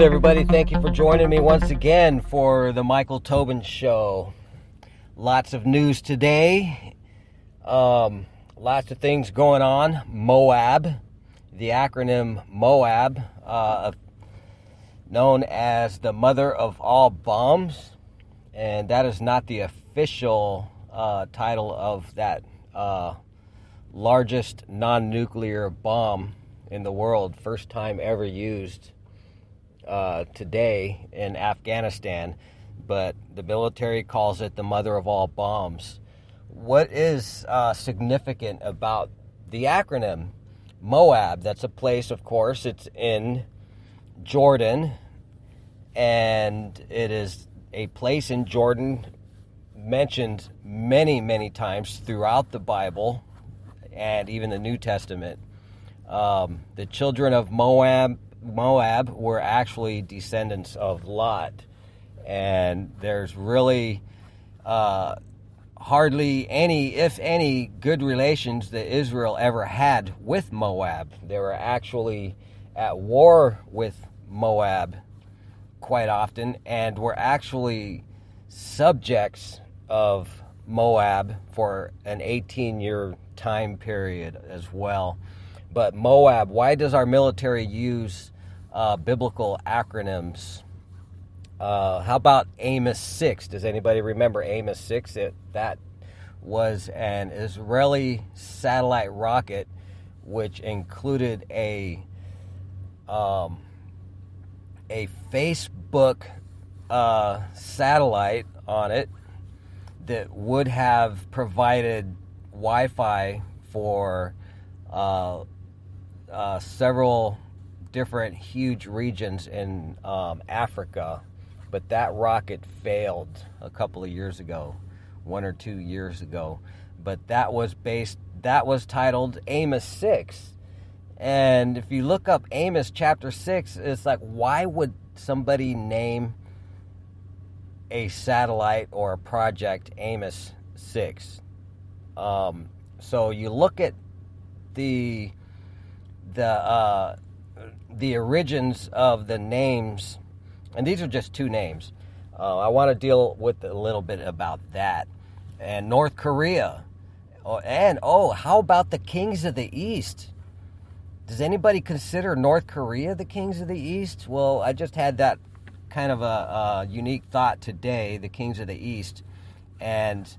Greetings, everybody. Thank you for joining me once again for the Michael Tobin Show. Lots of news today. Lots of things going on. MOAB, the acronym MOAB, known as the mother of all bombs. And that is not the official title of that largest non-nuclear bomb in the world. First time ever used today in Afghanistan, but the military calls it the mother of all bombs. What is significant about the acronym MOAB? That's a place, of course, it's in Jordan, and it is a place in Jordan mentioned many, many times throughout the Bible and even the New Testament. The children of Moab were actually descendants of Lot, and there's really hardly any, if any, good relations that Israel ever had with Moab. They were actually at war with Moab quite often, and were actually subjects of Moab for an 18-year time period as well. But MOAB, why does our military use biblical acronyms? How about Amos 6? Does anybody remember Amos 6? That was an Israeli satellite rocket which included a Facebook satellite on it that would have provided Wi-Fi for several different huge regions in Africa, but that rocket failed a couple of years ago, 1 or 2 years ago. But that was titled Amos 6. And if you look up Amos chapter 6, it's like, why would somebody name a satellite or a project Amos 6? So you look at the origins of the names, and these are just two names. I want to deal with a little bit about that. And North Korea. How about the kings of the East? Does anybody consider North Korea the kings of the East? Well, I just had that kind of a unique thought today, the kings of the East. And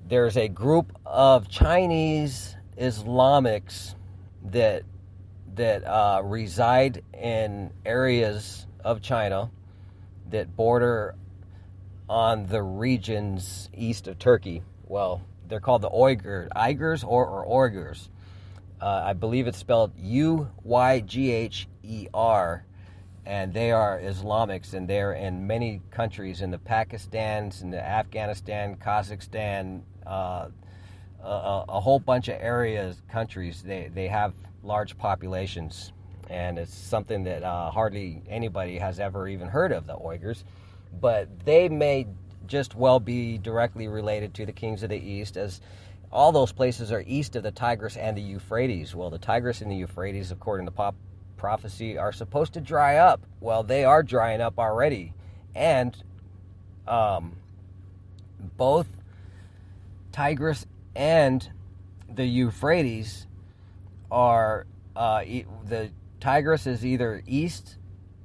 there's a group of Chinese Islamics that reside in areas of China that border on the regions east of Turkey. Well, they're called the Uyghurs or Uyghurs. I believe it's spelled Uygher, and they are Islamics, and they're in many countries, in the Pakistans, in the Afghanistan, Kazakhstan, a whole bunch of areas, countries. They have large populations, and it's something that hardly anybody has ever even heard of, the Uyghurs. But they may just well be directly related to the kings of the East, as all those places are east of the Tigris and the Euphrates. Well, the Tigris and the Euphrates, according to prophecy, are supposed to dry up. Well, they are drying up already, and both Tigris and the Euphrates are the Tigris is either east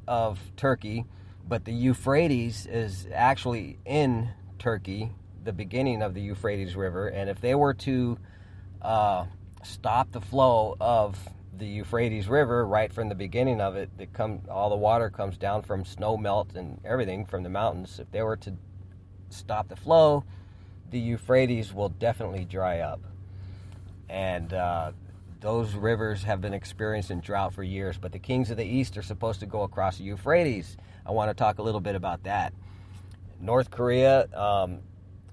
of Turkey, but the Euphrates is actually in Turkey, the beginning of the Euphrates River. And if they were to stop the flow of the Euphrates River right from the beginning of it, all the water comes down from snow melt and everything from the mountains. If they were to stop the flow, the Euphrates will definitely dry up. And those rivers have been experiencing drought for years, but the kings of the East are supposed to go across the Euphrates. I want to talk a little bit about that. North Korea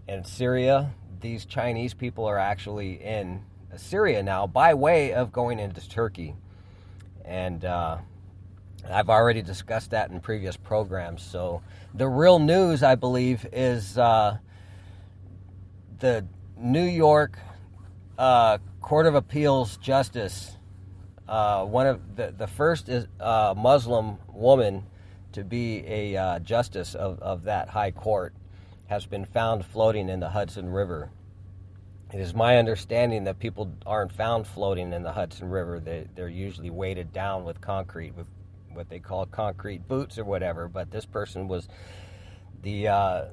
and Syria, these Chinese people are actually in Syria now by way of going into Turkey. And I've already discussed that in previous programs. So the real news, I believe, is the New York Court of Appeals Justice, one of the first is Muslim woman to be a justice of that high court has been found floating in the Hudson River. It is my understanding that people aren't found floating in the Hudson River. They're usually weighted down with concrete, with what they call concrete boots or whatever. But this person was, the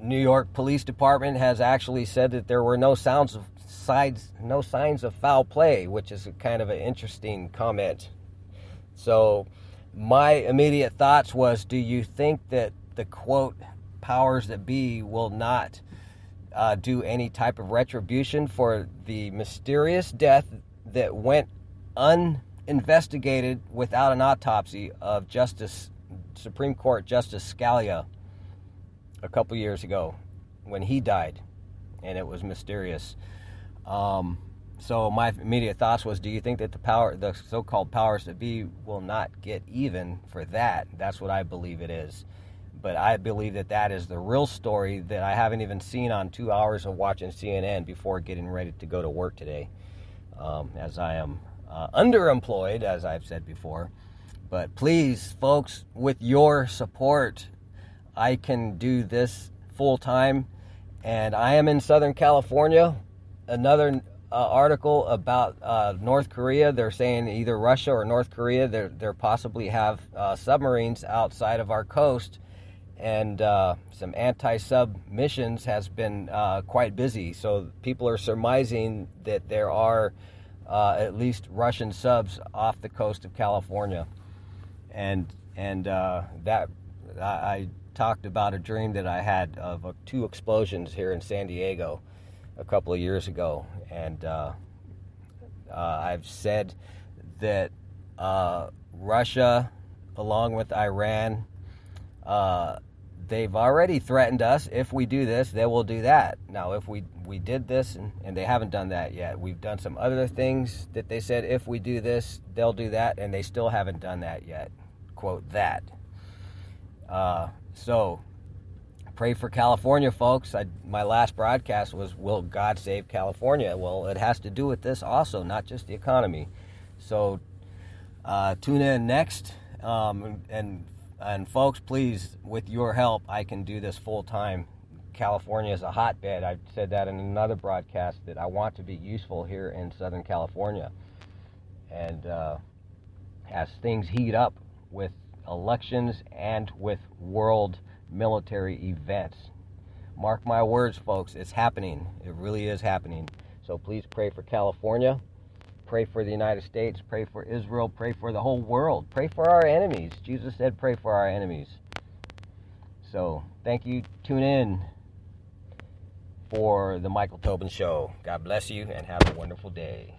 New York Police Department has actually said that there were no signs of foul play, which is kind of an interesting comment. So my immediate thoughts was, do you think that the quote powers that be will not do any type of retribution for the mysterious death that went uninvestigated without an autopsy of Supreme Court Justice Scalia a couple years ago when he died, and it was mysterious? So my immediate thoughts was, do you think that the so-called powers that be will not get even for that? That's what I believe it is. But I believe that is the real story that I haven't even seen on 2 hours of watching CNN before getting ready to go to work today, as I am underemployed, as I've said before. But please, folks, with your support, I can do this full time. And I am in Southern California. Another article about North Korea. They're saying either Russia or North Korea, they possibly have submarines outside of our coast. And some anti-sub missions has been quite busy. So people are surmising that there are at least Russian subs off the coast of California. And that I talked about a dream that I had of 2 explosions here in San Diego a couple of years ago. And I've said that Russia, along with Iran, they've already threatened us. If we do this, they will do that. Now, if we did this, and they haven't done that yet. We've done some other things that they said, if we do this, they'll do that, and they still haven't done that yet. Quote that. So, pray for California, folks. My last broadcast was, will God save California? Well, it has to do with this also, not just the economy. So, tune in next, and folks, please, with your help, I can do this full time. California is a hotbed. I've said that in another broadcast, that I want to be useful here in Southern California. And as things heat up with elections and with world military events, mark my words, folks, it's happening. It really is happening. So please pray for California. Pray for the United States, pray for Israel, pray for the whole world, pray for our enemies. Jesus said pray for our enemies. So, thank you. Tune in for the Michael Tobin Show. God bless you and have a wonderful day.